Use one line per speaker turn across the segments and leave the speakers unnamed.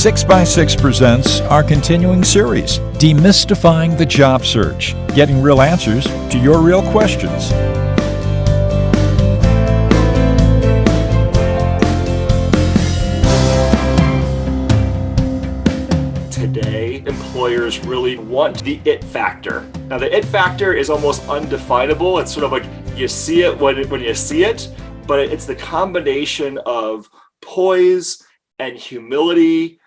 6x6 presents our continuing series, Demystifying the Job Search, getting real answers to your real questions.
Today, employers really want the it factor. Now, the it factor is almost undefinable. It's sort of like you see it when you see it, but it's the combination of poise and humility,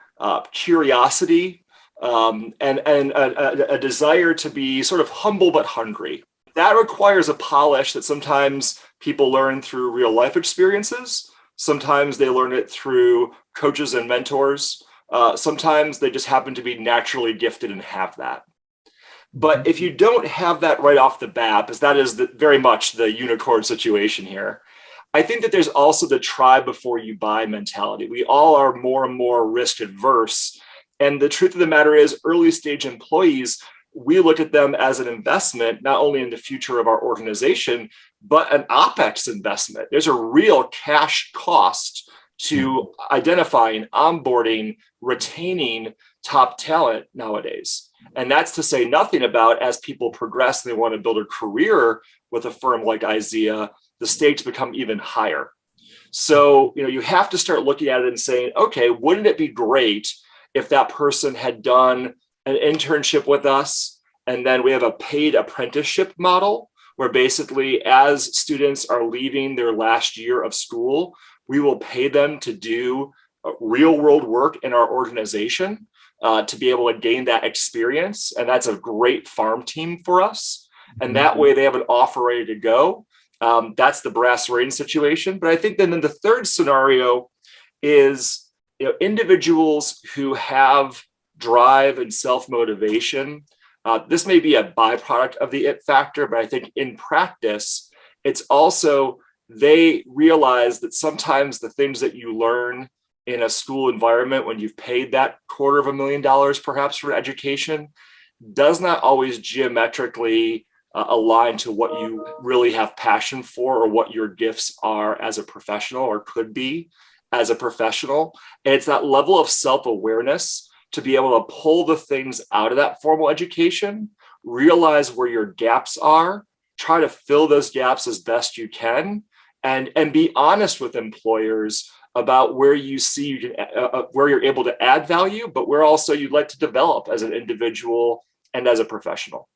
curiosity, and a desire to be sort of humble but hungry. That requires a polish that sometimes people learn through real life experiences. Sometimes they learn it through coaches and mentors. Sometimes they just happen to be naturally gifted and have that. But if you don't have that right off the bat, because that is very much the unicorn situation here, I think that there's also the try before you buy mentality. We all are more and more risk adverse. And the truth of the matter is, early stage employees, we look at them as an investment, not only in the future of our organization, but an OpEx investment. There's a real cash cost to identifying, onboarding, retaining top talent nowadays. And that's to say nothing about as people progress and they want to build a career with a firm like Izea, the stakes become even higher. So, you have to start looking at it and saying, okay, wouldn't it be great if that person had done an internship with us, and then we have a paid apprenticeship model where basically as students are leaving their last year of school, we will pay them to do real world work in our organization to be able to gain that experience. And that's a great farm team for us. And that way they have an offer ready to go. That's the brass ring situation. But I think then the third scenario is individuals who have drive and self-motivation. This may be a byproduct of the it factor, but I think in practice, it's also they realize that sometimes the things that you learn in a school environment when you've paid that $250,000 perhaps for education does not always geometrically align to what you really have passion for or what your gifts are as a professional or could be as a professional. And it's that level of self-awareness to be able to pull the things out of that formal education, realize where your gaps are, try to fill those gaps as best you can, and be honest with employers about where you see you can, where you're able to add value, but where also you'd like to develop as an individual and as a professional.